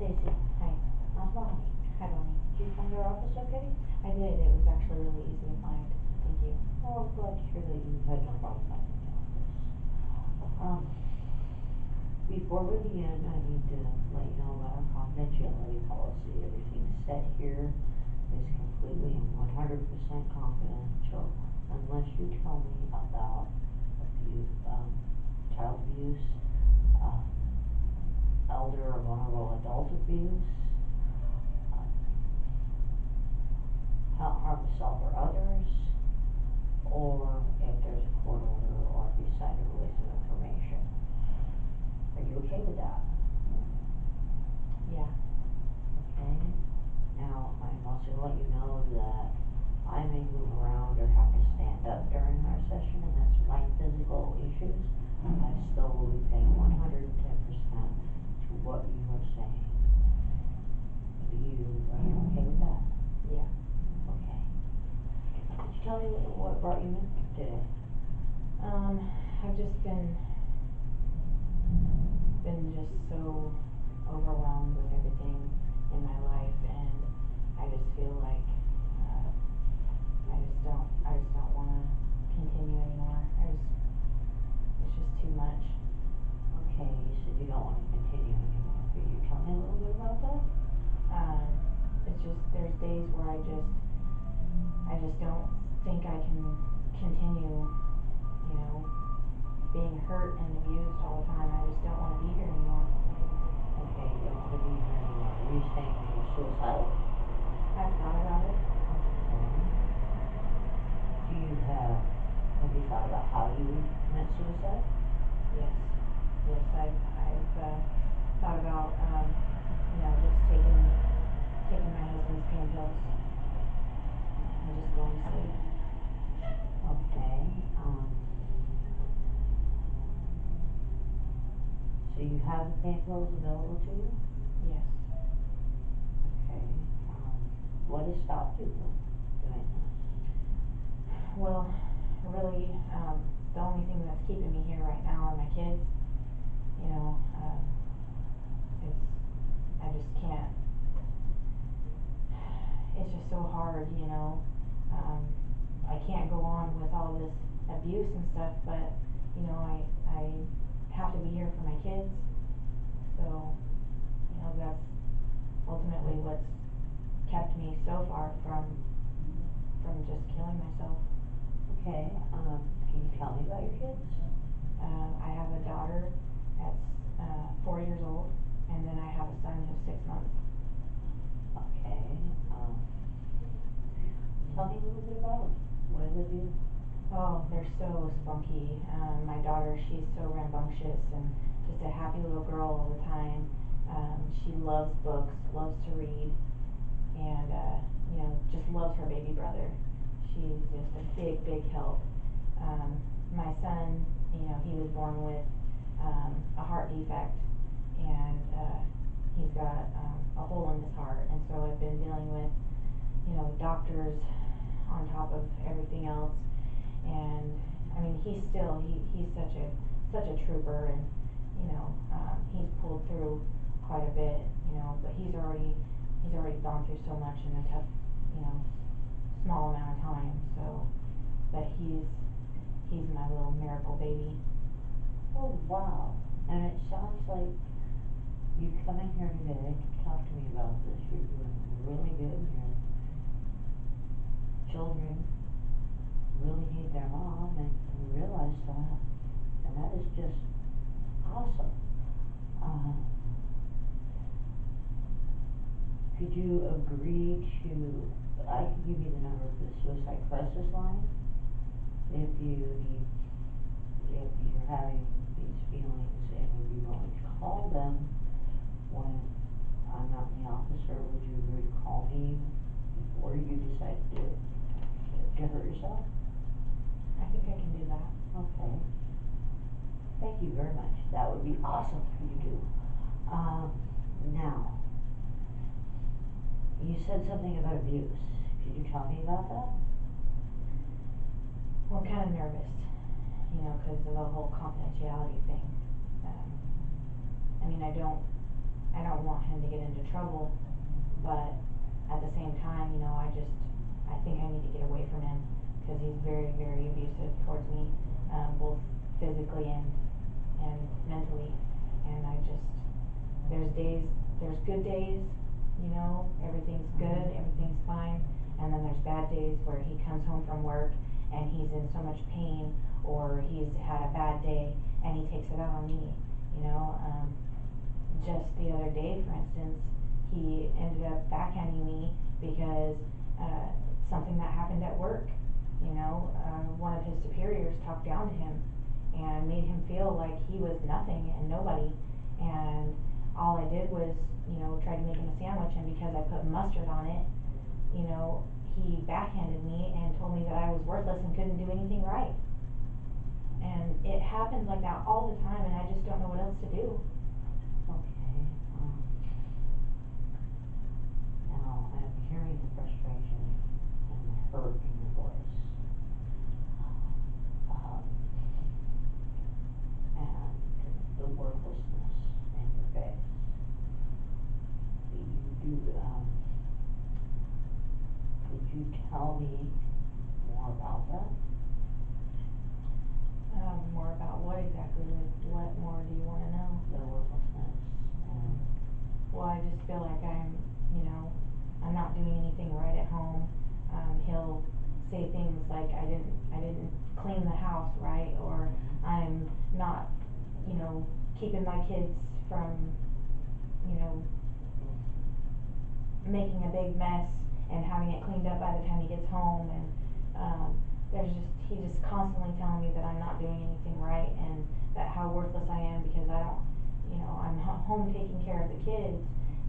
Stacy. Hi. I'm Bonnie. Hi, Bonnie. Did you find our office okay? I did. It was actually really easy to find. Thank you. Oh, I'm glad to hear that you had no problem finding the office. Before we begin, I need to let you know about our confidentiality policy. Everything said here is completely and 100% confidential unless you tell me about child abuse, elder or vulnerable adult abuse, harm to self or others, or if there's a court order or if you signed a release of information. Are you okay with that? Yeah. Okay. Now, I'm also going to let you know that I may move around or have to stand up during our session, and that's my physical issues. I still will be paying 110% to what you are saying. Are you okay with that? Yeah. Okay. Could you tell me what brought you in today? I've just been just so overwhelmed with everything in my life, and I just feel like I just don't want to continue anymore. It's just too much. Okay, you said you don't want to continue anymore. Could you tell me a little bit about that? It's just there's days where I just don't think I can continue, being hurt and abused all the time. I just don't want to be here anymore. Okay, you don't want to be here anymore. Are you saying you're suicidal? I've thought about it. Have you thought about how you would commit suicide? Yes. Yes, I've thought about, just taking my husband's pain pills and just going to sleep. Okay, so you have the pain pills available to you? Yes. Okay, what has stopped you from doing that? Well, really, the only thing that's keeping me here right now are my kids. I just can't. It's just so hard, I can't go on with all this abuse and stuff, but, I have to be here for my kids. So, that's ultimately what's kept me so far from just killing myself. Okay, can you tell me about your kids? I have a daughter that's 4 years old, and then I have a son who's 6 months. Okay, tell me a little bit about them. What do they do? Oh, they're so spunky. My daughter, she's so rambunctious and just a happy little girl all the time. She loves books, loves to read, and just loves her baby brother. She's just a big, big help. My son, he was born with a heart defect, and he's got a hole in his heart, and so I've been dealing with doctors on top of everything else. And I mean, he's such a trooper, and he's pulled through quite a bit, but he's already gone through so much in a tough, small amount of time. So, but he's my little miracle baby. Oh, wow. And it sounds like you come in here today to talk to me about this. You're doing really good. Your children really need their mom, and you realize that. And that is just awesome. Could you agree to, I can give you the number for the suicide crisis line. If you're having these feelings and would be willing to call them when I'm not in the office, or would you agree to call me before you decide to hurt yourself? I think I can do that. Okay. Thank you very much. That would be awesome for you to do. Now, you said something about abuse. Could you tell me about that? Well, I'm kind of nervous, because of the whole confidentiality thing. I mean, I don't I don't want him to get into trouble, but at the same time, you know, I think I need to get away from him, cause he's very, very abusive towards me, both physically and mentally, and there's good days, you know, everything's good, everything's fine, and then there's bad days where he comes home from work and he's in so much pain, or he's had a bad day and he takes it out on me, you know. Just the other day, for instance, he ended up backhanding me because something that happened at work, you know, one of his superiors talked down to him and made him feel like he was nothing and nobody, and all I did was, you know, try to make him a sandwich, and because I put mustard on it, you know, he backhanded me and told me that I was worthless and couldn't do anything right. And it happens like that all the time, and I just don't know what else to do. Okay, now I'm hearing the frustration and the hurt in your voice. And the worthlessness in your face. Could you tell me more about that? More about what exactly? Like, what more do you wanna know? The worthlessness and. Well, I just feel like you know, I'm not doing anything right at home. He'll say things like I didn't clean the house right, or I'm not, you know, keeping my kids from, you know, making a big mess and having it cleaned up by the time he gets home, and he's just constantly telling me that I'm not doing anything right, and that how worthless I am because I don't, you know, I'm home taking care of the kids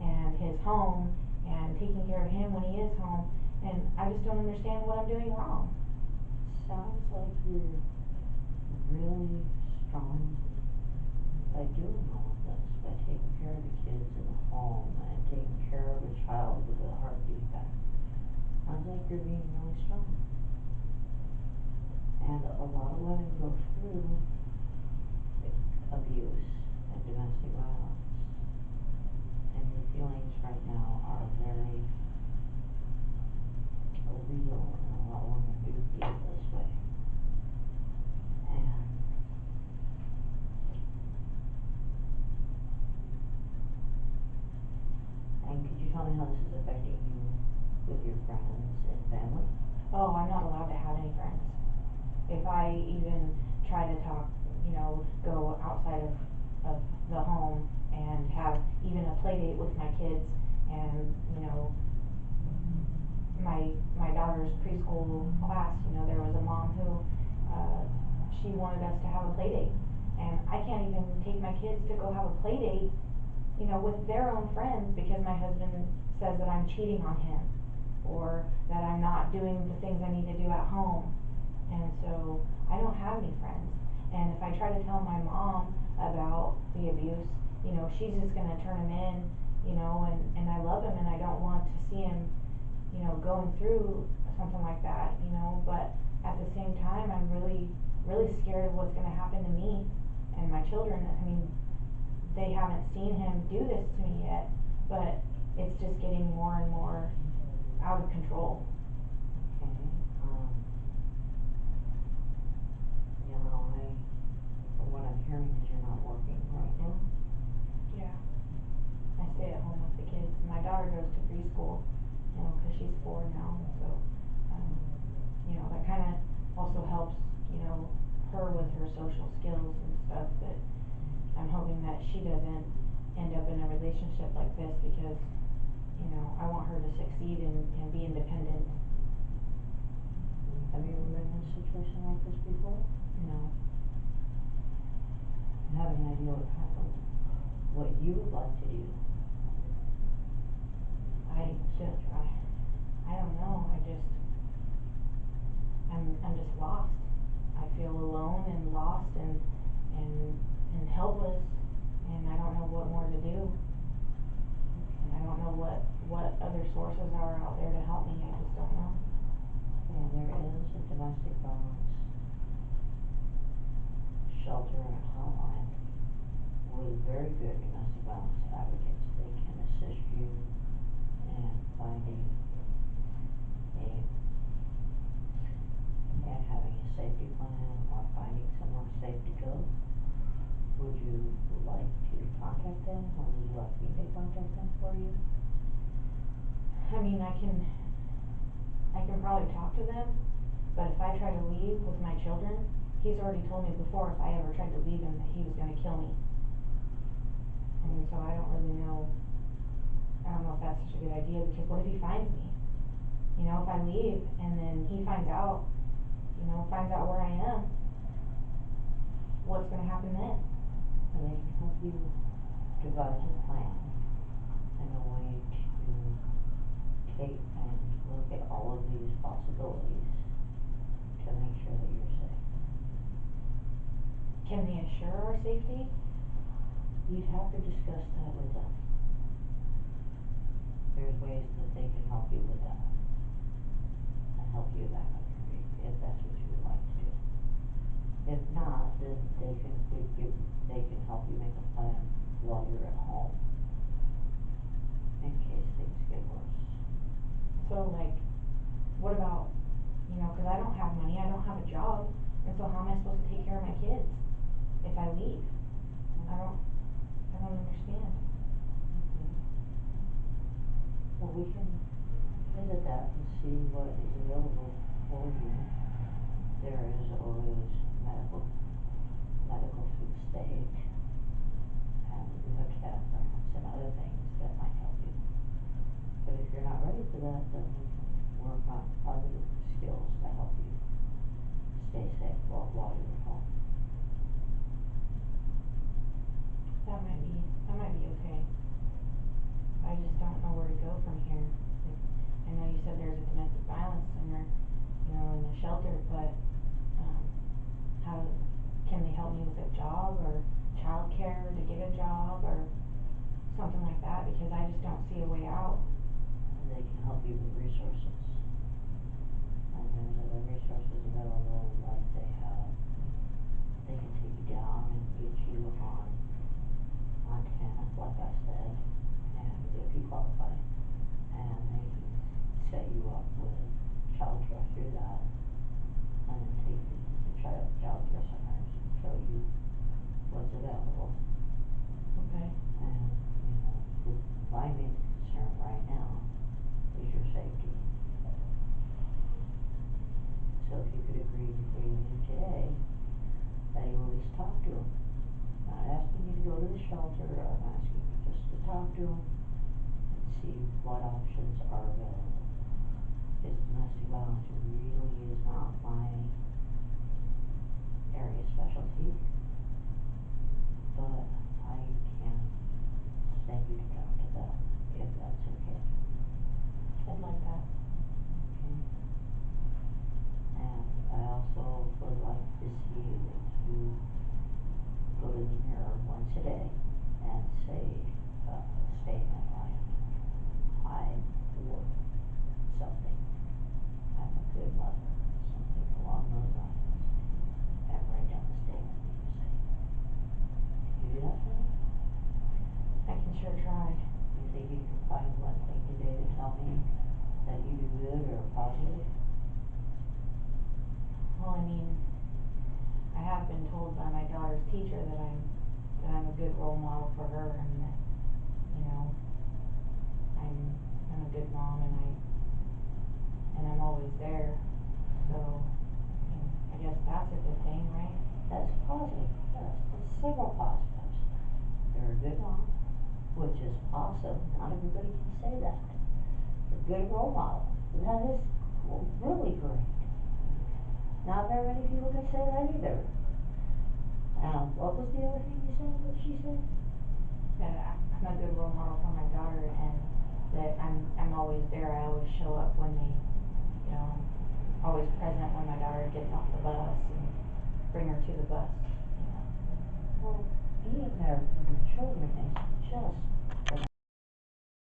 and his home and taking care of him when he is home, and I just don't understand what I'm doing wrong. Sounds like you're really strong by doing all of this, by taking care of the kids in the home and taking care of a child with a heart defect. Sounds like you're being really strong. And a lot of women go through abuse and domestic violence. And your feelings right now are very real, and a lot of women do feel this way. And could you tell me how this is affecting you with your friends and family? Oh, I'm not allowed to have any friends. If I even try to talk, you know, go outside of the home and have even a play date with my kids, and, you know, my daughter's preschool class, you know, there was a mom who, she wanted us to have a play date, and I can't even take my kids to go have a play date, you know, with their own friends, because my husband says that I'm cheating on him, or that I'm not doing the things I need to do at home. And so I don't have any friends, and if I try to tell my mom about the abuse, you know, she's just gonna turn him in, you know, and I love him and I don't want to see him, you know, going through something like that, you know, but at the same time I'm really, really scared of what's gonna happen to me and my children. I mean, they haven't seen him do this to me yet, but it's just getting more and more out of control. Okay, from what I'm hearing is you're not working right now? Yeah. I stay at home with the kids. My daughter goes to preschool, you know, 'cause she's 4 now, so, you know, that kinda also helps, you know, her with her social skills and stuff, but I'm hoping that she doesn't end up in a relationship like this, because, you know, I want her to succeed and be independent. Have you ever been in a situation like this before? No. Do you have any idea what you would like to do? I don't know, I'm just lost. I feel alone and lost and helpless, and I don't know what more to do. I don't know what other sources are out there to help me, I just don't know. Yeah, there is a domestic violence shelter and hotline with very good domestic violence advocates there. contact them, or would you like me to contact them for you? I mean, I can probably talk to them, but if I try to leave with my children, he's already told me before if I ever tried to leave him that he was gonna kill me. And so I don't really know, I don't know if that's such a good idea, because what if he finds me? You know, if I leave and then he finds out, finds out where I am, what's gonna happen then? And they can help you devise a plan and a way to take and look at all of these possibilities to make sure that you're safe. Can they assure our safety? You'd have to discuss that with them. There's ways that they can help you with that and help you back on your feet if that's what you would like to do. If not, then they can help you make a plan while you're at home in case things get worse. So like, what about, cause I don't have money, I don't have a job, and so how am I supposed to take care of my kids if I leave? I don't understand. Okay. Well, we can visit that and see what is available for you. There is always medical food state, and we have campgrounds and other things that might help you. But if you're not ready for that, then we can work on other skills to help you stay safe while you're at home. That might be okay. I just don't know where to go from here. I know you said there's a domestic violence center, in the shelter, but, can they help me with a job or childcare to get a job or something like that? Because I just don't see a way out. And they can help you with resources. And there's other resources available, like they can take you down and get you on Montana, like I said, and if you qualify, and they can set you up with childcare through that, and then take you to the childcare centers and show you what's available. Okay. And, my main concern right now is your safety. So if you could agree before you leave today, that you will at least talk to them. Not asking you to go to the shelter, I'm asking you just to talk to them and see what options are available. Because domestic violence really is not my area of specialty, but I can send you to talk to them if that's okay. I'd like that. Okay. And I also would like to see that you go to the mirror once a day and say a statement like, I'm worth something, I'm a good mother, something along those lines, and write down the statement that you say. Can you do that for me? I can sure try. You think you can find one thing today to tell me that you do good or positive? Well, I mean, I have been told by my daughter's teacher that I'm a good role model for her, and that, I'm a good mom, and I'm always there. So, I guess that's a good thing, right? That's positive, yes, there's several positives. You're a good mom, which is awesome, not everybody can say that. You're a good role model, that is really great. Not very many people can say that either. What was the other thing you said that she said? That I'm a good role model for my daughter, and that I'm always there. I always show up when they, always present when my daughter gets off the bus and bring her to the bus. Well, being there for your children is just